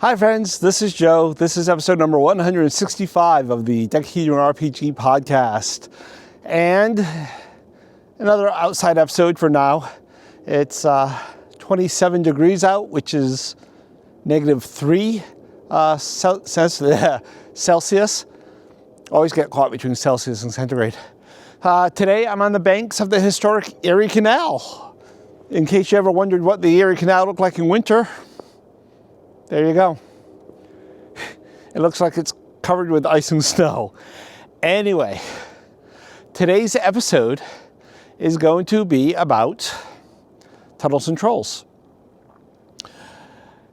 Hi friends, this is Joe. This is episode number 165 of the Decahedron RPG podcast. And another outside episode for now. It's 27 degrees out, which is -3 Celsius. Always get caught between Celsius and centigrade. Today I'm on the banks of the historic Erie Canal. In case you ever wondered what the Erie Canal looked like in winter, there you go. It looks like it's covered with ice and snow. Anyway, today's episode is going to be about Tunnels and Trolls.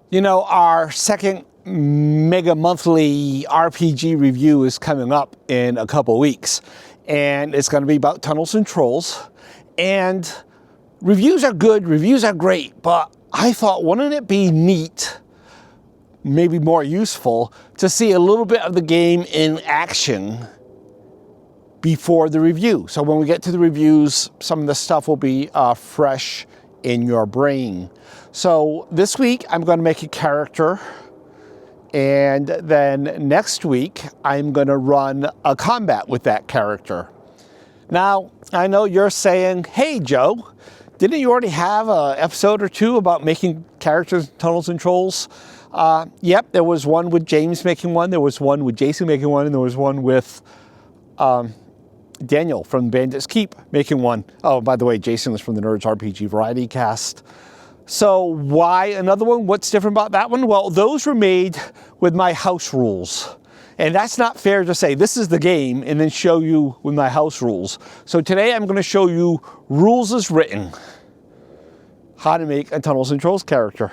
You know, our second mega monthly RPG review is coming up in a couple weeks, and it's going to be about Tunnels and Trolls. And reviews are good, reviews are great, but I thought, wouldn't it be neat, maybe more useful, to see a little bit of the game in action before the review. So when we get to the reviews, some of the stuff will be fresh in your brain. So this week I'm going to make a character, and then next week I'm going to run a combat with that character. Now, I know you're saying, hey Joe, didn't you already have an episode or two about making characters, Tunnels and Trolls? Yep, there was one with James making one, there was one with Jason making one, and there was one with Daniel from Bandits Keep making one. Oh, by the way, Jason is from the Nerds RPG Variety Cast. So why another one? What's different about that one? Well, those were made with my house rules. And that's not fair to say, this is the game, and then show you with my house rules. So today I'm going to show you rules as written, how to make a Tunnels and Trolls character.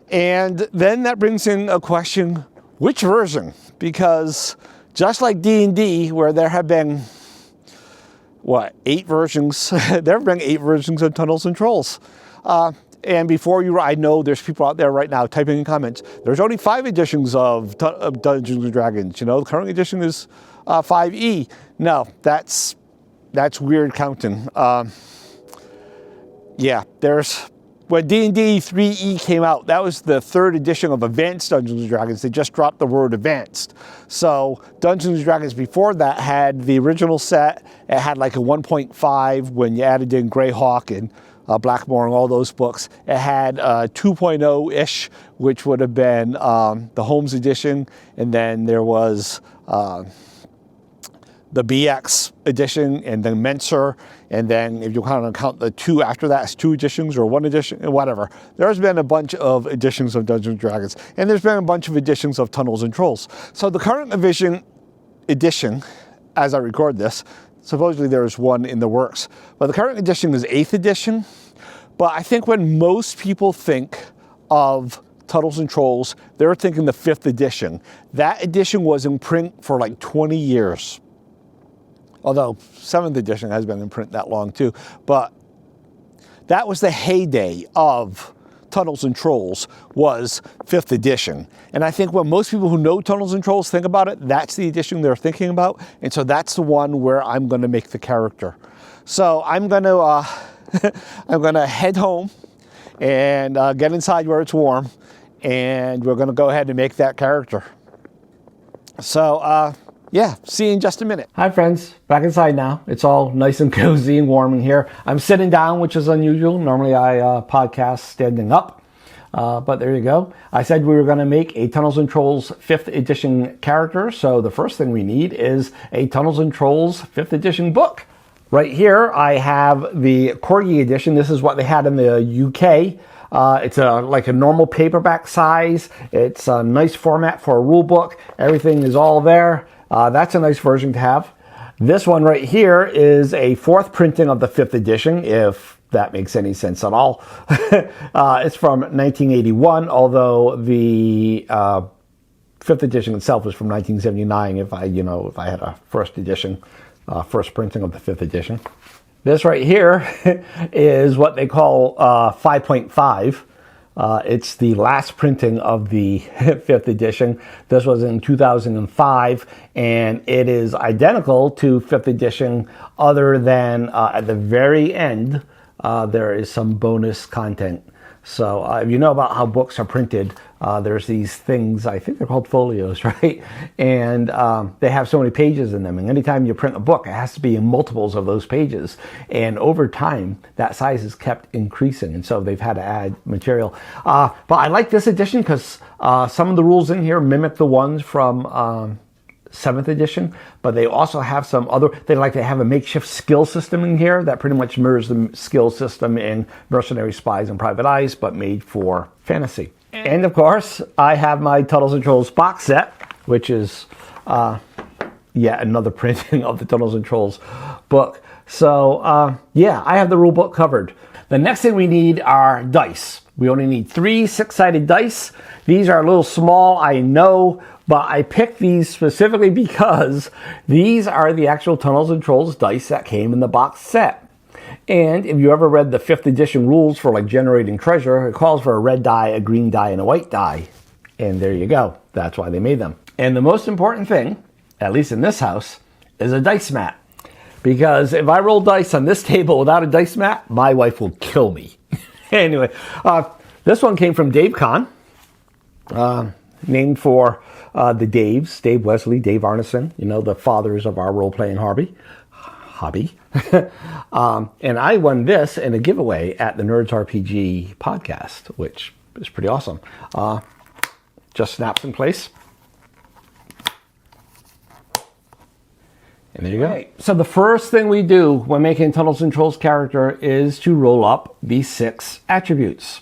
And then that brings in a question, which version? Because just like D&D, where there have been, 8 versions? There have been 8 versions of Tunnels and Trolls. And before you, I know there's people out there right now typing in comments, there's only 5 editions of Dungeons and Dragons. You know, the current edition is 5e. No, that's weird counting. Yeah, when D&D 3e came out, that was the 3rd edition of Advanced Dungeons & Dragons. They just dropped the word advanced. So Dungeons & Dragons before that had the original set. It had like a 1.5 when you added in Greyhawk and Blackmore and all those books. It had 2.0-ish, which would have been the Holmes edition. And then there was the BX edition, and then Menser, and then if you kind of count the 2 after that as 2 editions or 1 edition, whatever. There's been a bunch of editions of Dungeons & Dragons, and there's been a bunch of editions of Tunnels and Trolls. So the current edition, as I record this, supposedly there's one in the works, but the current edition is 8th edition. But I think when most people think of Tunnels and Trolls, they're thinking the 5th edition. That edition was in print for like 20 years. Although 7th edition has been in print that long too. But that was the heyday of Tunnels and Trolls, was 5th edition. And I think when most people who know Tunnels and Trolls think about it, that's the edition they're thinking about. And so that's the one where I'm going to make the character. So I'm going to I'm going to head home and get inside where it's warm. And we're going to go ahead and make that character. So, yeah, see you in just a minute. Hi friends, back inside now. It's all nice and cozy and warm in here. I'm sitting down, which is unusual. Normally I podcast standing up, but there you go. I said we were going to make a Tunnels and Trolls 5th edition character. So the first thing we need is a Tunnels and Trolls 5th edition book. Right here I have the Corgi edition. This is what they had in the UK. It's like a normal paperback size. It's a nice format for a rule book. Everything is all there. That's a nice version to have. This one right here is a 4th printing of the 5th edition, if that makes any sense at all. It's from 1981, although the 5th edition itself is from 1979. If I had a first edition, first printing of the 5th edition. This right here is what they call 5.5. It's the last printing of the 5th edition. This was in 2005, and it is identical to 5th edition, other than at the very end, there is some bonus content. So if you know about how books are printed, there's these things, I think they're called folios, right? And they have so many pages in them. And anytime you print a book, it has to be in multiples of those pages. And over time, that size is kept increasing. And so they've had to add material. But I like this edition because some of the rules in here mimic the ones from 7th edition, but they also have some other, they have a makeshift skill system in here that pretty much mirrors the skill system in Mercenary Spies and Private Eyes, but made for fantasy. And of course, I have my Tunnels and Trolls box set, which is yet another printing of the Tunnels and Trolls book. So yeah, I have the rule book covered. The next thing we need are dice. We only need 3 6-sided dice. These are a little small, I know, but I picked these specifically because these are the actual Tunnels and Trolls dice that came in the box set. And if you ever read the 5th edition rules for like generating treasure, it calls for a red die, a green die, and a white die. And there you go. That's why they made them. And the most important thing, at least in this house, is a dice mat. Because if I roll dice on this table without a dice mat, my wife will kill me. Anyway, this one came from Dave Kahn, named for the Daves, Dave Wesley, Dave Arneson, you know, the fathers of our role-playing hobby. And I won this in a giveaway at the Nerds RPG podcast, which is pretty awesome. Just snaps in place. And there you go. Right. So the first thing we do when making Tunnels and Trolls character is to roll up these 6 attributes.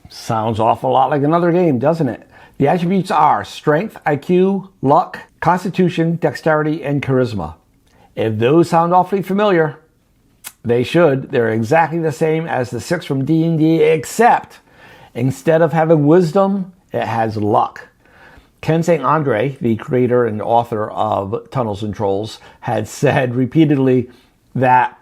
Sounds awful lot like another game, doesn't it? The attributes are Strength, IQ, Luck, Constitution, Dexterity, and Charisma. If those sound awfully familiar, they should. They're exactly the same as the 6 from D&D, except instead of having Wisdom, it has Luck. Ken St. Andre, the creator and author of Tunnels and Trolls, had said repeatedly that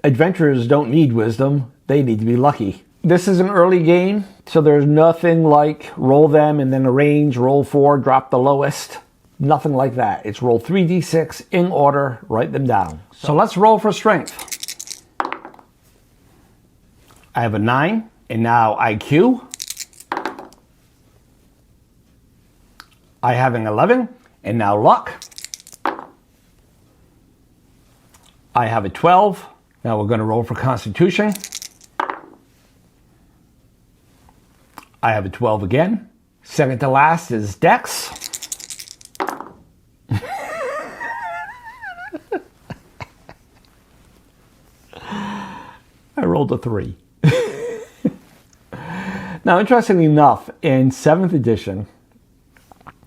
adventurers don't need wisdom, they need to be lucky. This is an early game, so there's nothing like roll them and then arrange, roll 4, drop the lowest. Nothing like that. It's roll 3d6 in order, write them down. So let's roll for strength. I have a 9, and now IQ. I have an 11, and now luck. I have a 12. Now we're going to roll for Constitution. I have a 12 again. Second to last is Dex. I rolled a 3. Now, interestingly enough, in 7th edition,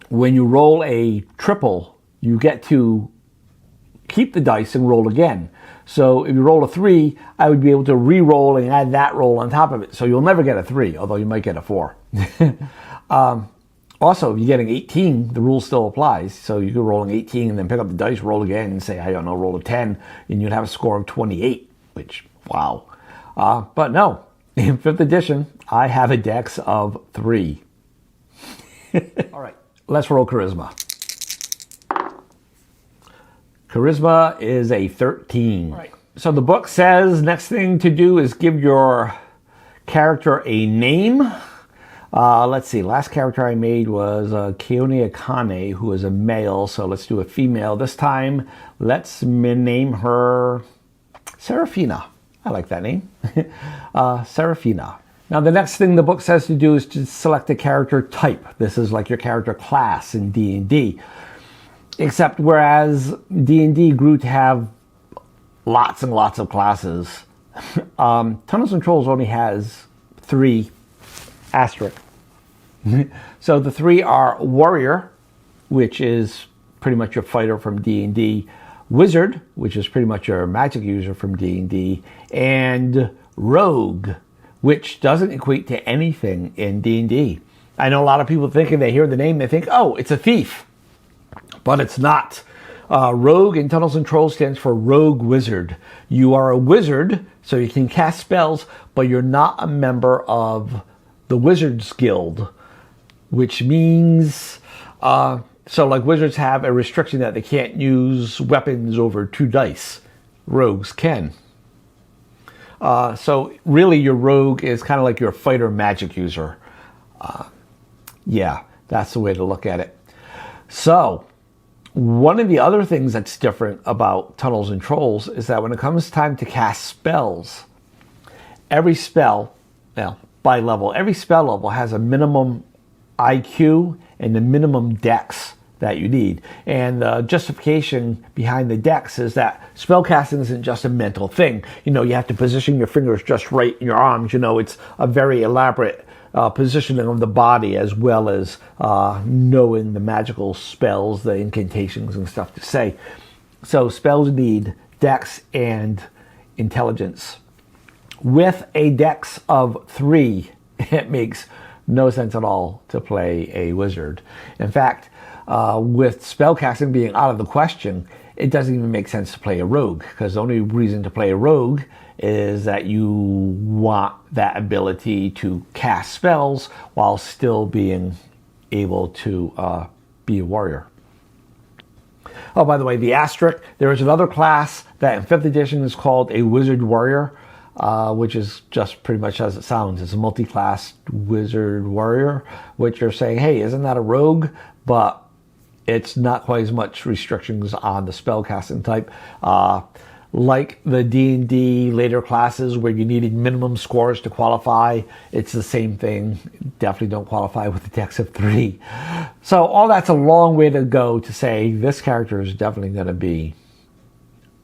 when you roll a triple, you get to keep the dice and roll again. So if you roll a 3, I would be able to re-roll and add that roll on top of it. So you'll never get a 3, although you might get a 4. Also, if you get an 18, the rule still applies. So you could roll an 18 and then pick up the dice, roll again, and say, I don't know, roll a 10, and you'd have a score of 28, which, wow. But no, in 5th edition, I have a dex of 3. All right, let's roll Charisma. Charisma is a 13. Right. So the book says next thing to do is give your character a name. Let's see, last character I made was Keone Akane, who is a male, so let's do a female. This time, let's name her Seraphina. I like that name. Seraphina. Now the next thing the book says to do is to select a character type. This is like your character class in D&D. Except whereas D&D grew to have lots and lots of classes, Tunnels and Trolls only has 3 asterisk. So the 3 are Warrior, which is pretty much your fighter from D&D, Wizard, which is pretty much your magic user from D&D, and Rogue, which doesn't equate to anything in D&D. I know a lot of people think if they hear the name, they think, oh, it's a thief. But it's not. Rogue in Tunnels and Trolls stands for Rogue Wizard. You are a wizard, so you can cast spells, but you're not a member of the Wizards Guild, which means, so like wizards have a restriction that they can't use weapons over 2 dice. Rogues can. So really your rogue is kind of like your fighter magic user. Yeah, that's the way to look at it. So, one of the other things that's different about Tunnels and Trolls is that when it comes time to cast spells, every spell, by level, every spell level has a minimum IQ and the minimum dex that you need. And the justification behind the dex is that spellcasting isn't just a mental thing. You have to position your fingers just right in your arms. It's a very elaborate positioning of the body, as well as knowing the magical spells, the incantations and stuff to say. So spells need dex and intelligence. With a dex of 3, it makes no sense at all to play a wizard. In fact, with spellcasting being out of the question, it doesn't even make sense to play a rogue, because the only reason to play a rogue is that you want that ability to cast spells while still being able to be a warrior. Oh, by the way, the asterisk, there is another class that in 5th edition is called a wizard warrior, which is just pretty much as it sounds. It's a multi-class wizard warrior, which you're saying, hey, isn't that a rogue? But it's not quite as much restrictions on the spellcasting type. Like the D&D later classes where you needed minimum scores to qualify, it's the same thing. Definitely don't qualify with a dex of 3. So all that's a long way to go to say this character is definitely going to be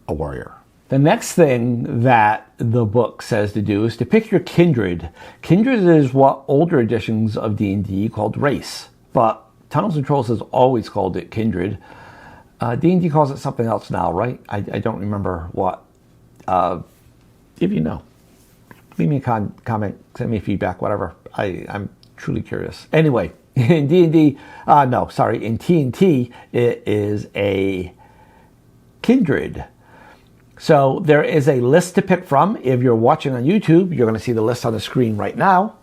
a warrior. The next thing that the book says to do is to pick your kindred. Kindred is what older editions of D&D called race, but Tunnels and Trolls has always called it kindred. D&D calls it something else now, right? I don't remember what. If you know, leave me a comment, send me feedback, whatever. I'm truly curious. Anyway, in D&D, in T&T, it is a kindred. So there is a list to pick from. If you're watching on YouTube, you're going to see the list on the screen right now.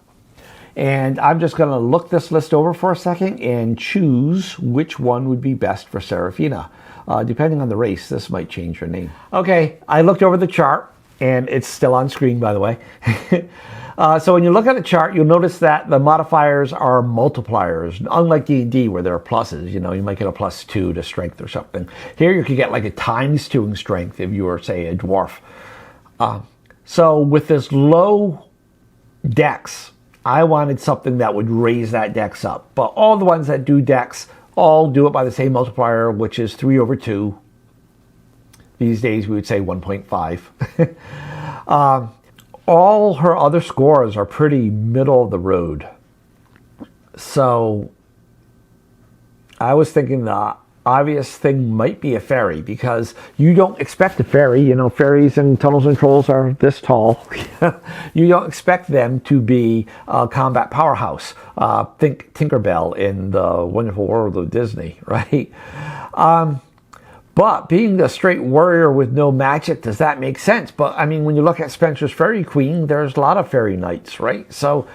And I'm just going to look this list over for a second and choose which one would be best for Seraphina. Depending on the race, this might change your name. Okay, I looked over the chart, and it's still on screen, by the way. So when you look at the chart, you'll notice that the modifiers are multipliers. Unlike D&D, where there are pluses, you might get a +2 to strength or something. Here you could get like a ×2 in strength if you were, say, a dwarf. So with this low dex, I wanted something that would raise that dex up. But all the ones that do dex all do it by the same multiplier, which is 3/2. These days we would say 1.5. All her other scores are pretty middle of the road. So I was thinking the obvious thing might be a fairy, because you don't expect a fairy, fairies and Tunnels and Trolls are this tall. You don't expect them to be a combat powerhouse. Think Tinkerbell in the Wonderful World of Disney, right? But being a straight warrior with no magic, does that make sense? But I mean, when you look at Spencer's Fairy Queen, there's a lot of fairy knights, right? So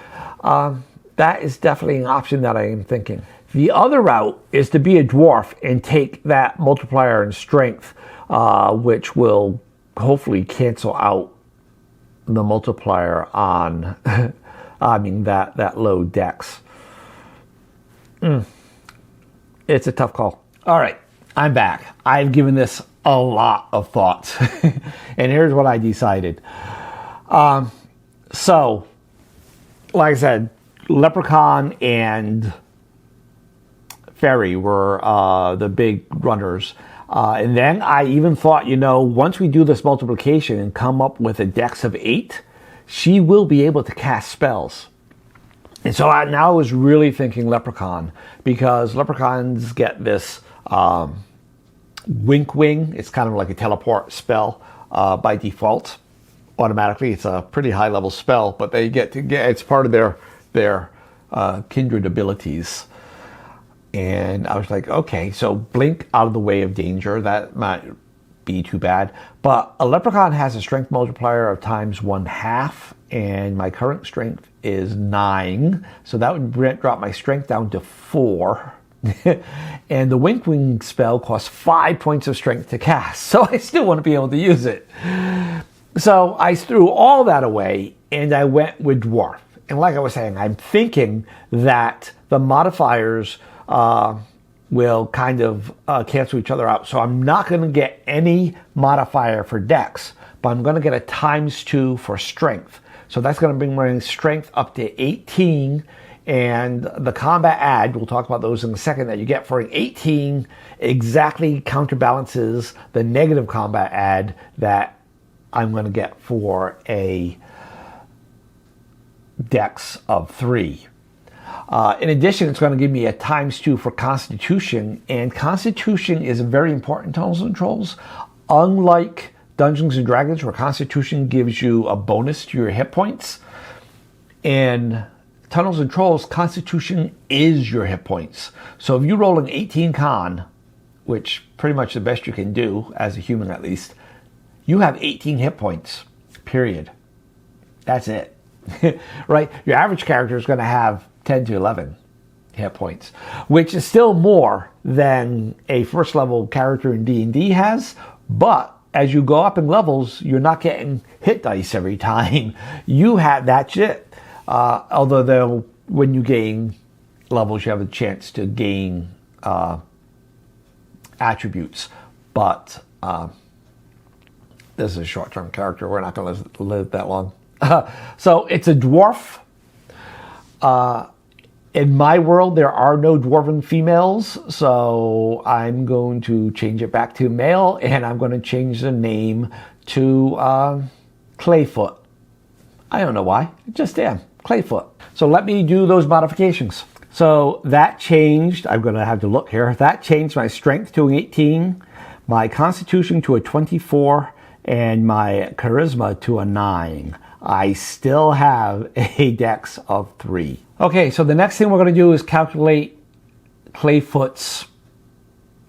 that is definitely an option that I am thinking. The other route is to be a dwarf and take that multiplier in strength, which will hopefully cancel out the multiplier on, that low dex. It's a tough call. All right, I'm back. I've given this a lot of thought, and here's what I decided. So, like I said, Leprechaun and Fairy were the big runners. And then I even thought, once we do this multiplication and come up with a dex of 8, she will be able to cast spells. And so now I was really thinking Leprechaun, because Leprechauns get this wink wing. It's kind of like a teleport spell by default. Automatically, it's a pretty high level spell, but they it's part of their kindred abilities. And I was like, okay, so blink out of the way of danger. That might be too bad. But a leprechaun has a strength multiplier of ×1/2, and my current strength is 9. So that would drop my strength down to 4. And the Wink Wing spell costs 5 points of strength to cast. So I still want to be able to use it. So I threw all that away, and I went with Dwarf. And like I was saying, I'm thinking that the modifiers will kind of cancel each other out. So I'm not going to get any modifier for dex, but I'm going to get a ×2 for strength. So that's going to bring my strength up to 18. And the combat add, we'll talk about those in a second, that you get for an 18 exactly counterbalances the negative combat add that I'm going to get for a dex of 3. In addition, it's going to give me a ×2 for Constitution, and Constitution is very important in Tunnels and Trolls. Unlike Dungeons and Dragons, where Constitution gives you a bonus to your hit points, in Tunnels and Trolls, Constitution is your hit points. So if you roll an 18 con, which pretty much the best you can do, as a human at least, you have 18 hit points, period. That's it. Right? Your average character is going to have 10 to 11 hit points, which is still more than a first level character in D&D has, but as you go up in levels, you're not getting hit dice every time. You have that shit. Although when you gain levels, you have a chance to gain attributes. But this is a short-term character. We're not going to live that long. So it's a dwarf. In my world, there are no dwarven females, so I'm going to change it back to male, and I'm going to change the name to Clayfoot. I don't know why. Just am. Clayfoot. So let me do those modifications. So that changed. I'm going to have to look here. That changed my strength to an 18, my constitution to a 24, and my charisma to a 9. I still have a dex of 3. Okay, so the next thing we're going to do is calculate Clayfoot's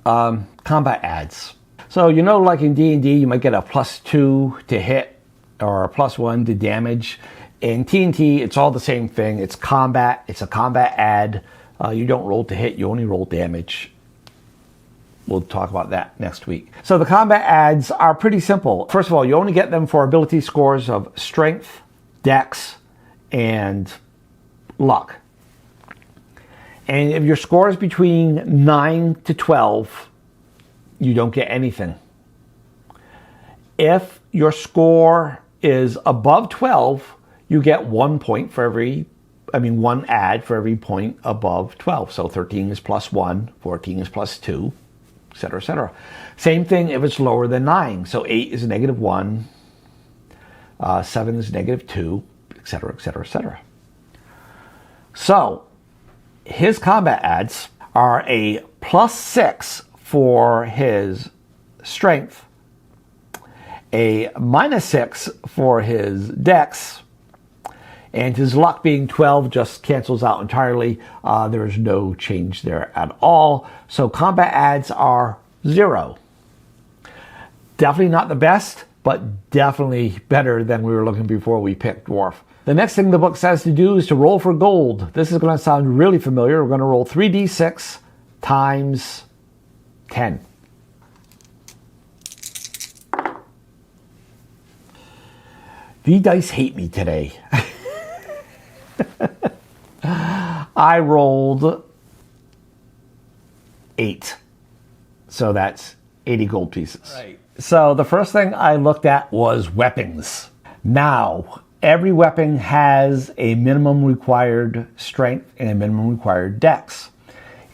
combat adds. So you know, like in D&D, you might get a +2 to hit or a +1 to damage. In T&T, it's all the same thing. It's combat. It's a combat add. You don't roll to hit. You only roll damage. We'll talk about that next week. So the combat adds are pretty simple. First of all, you only get them for ability scores of strength, dex, and luck. And if your score is between 9 to 12, you don't get anything. If your score is above 12, you get 1 point for every, one add for every point above 12. So 13 is +1, 14 is +2, etc., etc. Same thing if it's lower than 9. So 8 is -1, 7 is -2, etc., etc., etc. So his combat adds are a +6 for his strength, a -6 for his dex, and his luck being 12 just cancels out entirely. There is no change there at all. So combat adds are 0. Definitely not the best, but definitely better than we were looking before we picked dwarf. The next thing the book says to do is to roll for gold. This is going to sound really familiar. We're going to roll 3d6 times 10. The dice hate me today. I rolled 8. So that's 80 gold pieces. Right. So the first thing I looked at was weapons. Now, every weapon has a minimum required strength and a minimum required dex.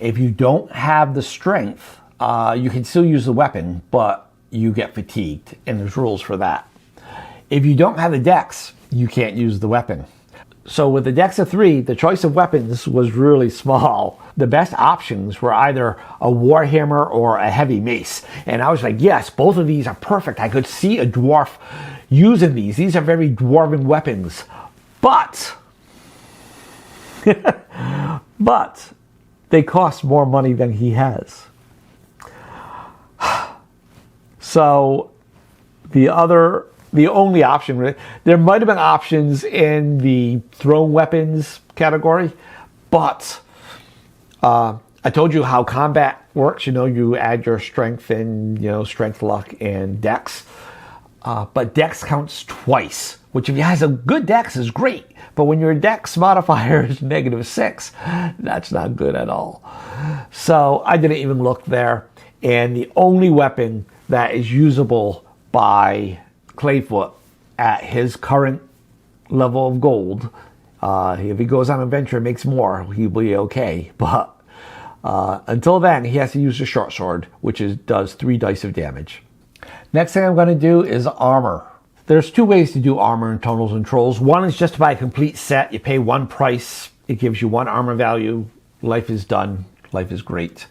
If you don't have the strength, you can still use the weapon, but you get fatigued, and there's rules for that. If you don't have the dex, you can't use the weapon. So with the dex of 3, the choice of weapons was really small. The best options were either a warhammer or a heavy mace. And I was like, yes, both of these are perfect. I could see a dwarf using these. These are very dwarven weapons. But they cost more money than he has. So the only option, there might have been options in the thrown weapons category, but I told you how combat works. You add your strength and, strength, luck, and dex. but dex counts twice, which if he has a good dex is great. But when your dex modifier is -6, that's not good at all. So I didn't even look there. And the only weapon that is usable by Clayfoot at his current level of gold, if he goes on an adventure and makes more, he'll be okay. But until then, he has to use the short sword, which does 3 dice of damage. Next thing I'm going to do is armor. There's 2 ways to do armor in Tunnels and Trolls. One is just to buy a complete set. You pay 1 price. It gives you 1 armor value. Life is done. Life is great.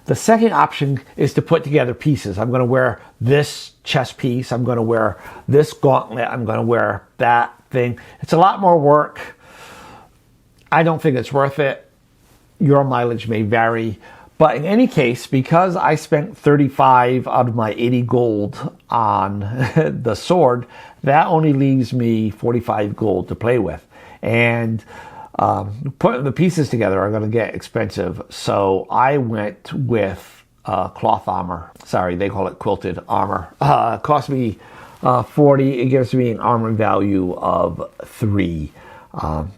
The second option is to put together pieces. I'm going to wear this chest piece. I'm going to wear this gauntlet. I'm going to wear that thing. It's a lot more work. I don't think it's worth it. Your mileage may vary. But in any case, because I spent 35 out of my 80 gold on the sword, that only leaves me 45 gold to play with. And putting the pieces together are going to get expensive. So I went with cloth armor. Sorry, they call it quilted armor. It cost me 40. It gives me an armor value of 3.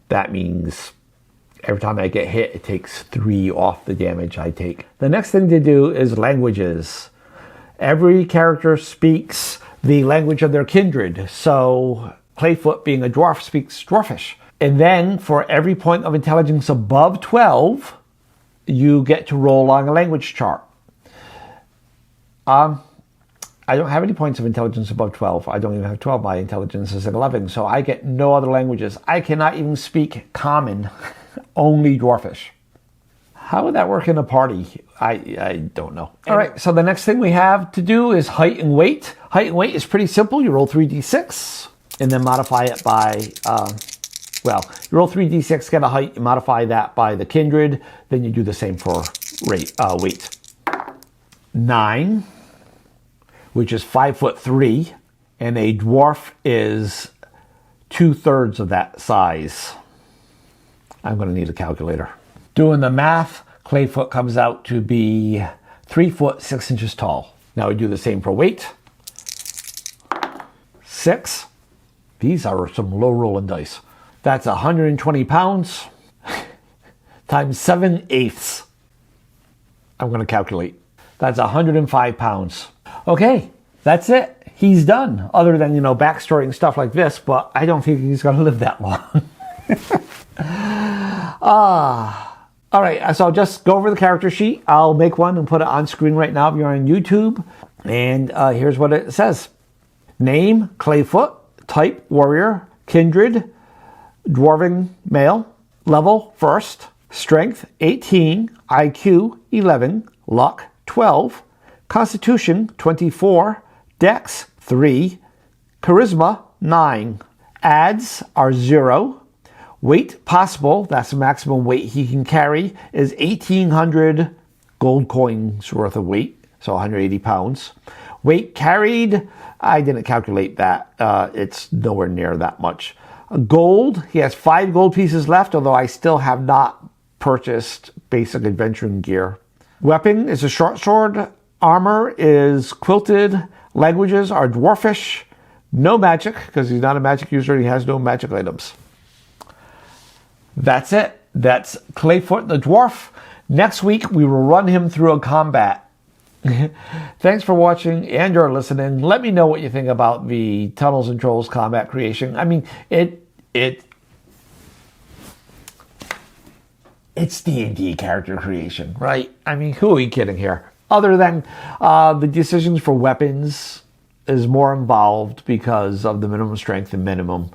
That means every time I get hit, it takes 3 off the damage I take. The next thing to do is languages. Every character speaks the language of their kindred. So Clayfoot, being a dwarf, speaks dwarfish. And then for every point of intelligence above 12, you get to roll on a language chart. I don't have any points of intelligence above 12. I don't even have 12. My intelligence is at 11. So I get no other languages. I cannot even speak common. Only dwarfish. How would that work in a party? I don't know. All right, so the next thing we have to do is height and weight. Height and weight is pretty simple. You roll 3d6 and then modify it by, you roll 3d6, get a height, you modify that by the kindred, then you do the same for weight. 9, which is 5'3", and a dwarf is 2/3 of that size. I'm going to need a calculator. Doing the math, Clayfoot comes out to be 3 foot 6 inches tall. Now we do the same for weight. 6. These are some low rolling dice. That's 120 pounds times 7/8. I'm going to calculate. That's 105 pounds. Okay, that's it. He's done. Other than, backstory and stuff like this, but I don't think he's going to live that long. All right, so I'll just go over the character sheet. I'll make one and put it on screen right now if you're on YouTube. And here's what it says. Name, Clayfoot. Type, warrior. Kindred, dwarven male. Level, 1st. Strength, 18. IQ, 11. Luck, 12. Constitution, 24. Dex, 3. Charisma, 9. Adds are 0. Weight possible, that's the maximum weight he can carry, is 1,800 gold coins worth of weight, so 180 pounds. Weight carried, I didn't calculate that. It's nowhere near that much. Gold, he has 5 gold pieces left, although I still have not purchased basic adventuring gear. Weapon is a short sword. Armor is quilted. Languages are dwarfish. No magic, because he's not a magic user and he has no magic items. That's it. That's Clayfoot the Dwarf. Next week, we will run him through a combat. Thanks for watching and or listening. Let me know what you think about the Tunnels and Trolls combat creation. I mean, it's D&D character creation, right? I mean, who are we kidding here? Other than the decisions for weapons is more involved because of the minimum strength and minimum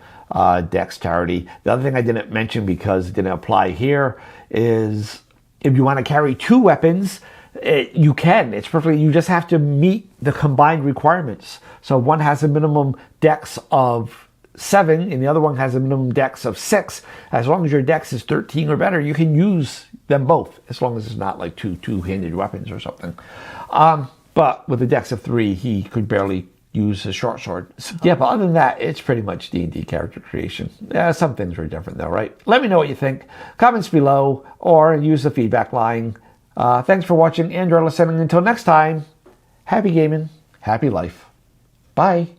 dexterity. The other thing I didn't mention because it didn't apply here is if you want to carry 2 weapons, you can. It's perfectly. You just have to meet the combined requirements. So one has a minimum dex of 7 and the other one has a minimum dex of 6. As long as your dex is 13 or better, you can use them both, as long as it's not like two-handed weapons or something. But with a dex of 3, he could barely use his short sword. Yeah, but other than that, it's pretty much D&D character creation. Yeah, some things are different though, right? Let me know what you think. Comments below or use the feedback line. Thanks for watching and or listening. Until next time, happy gaming, happy life. Bye.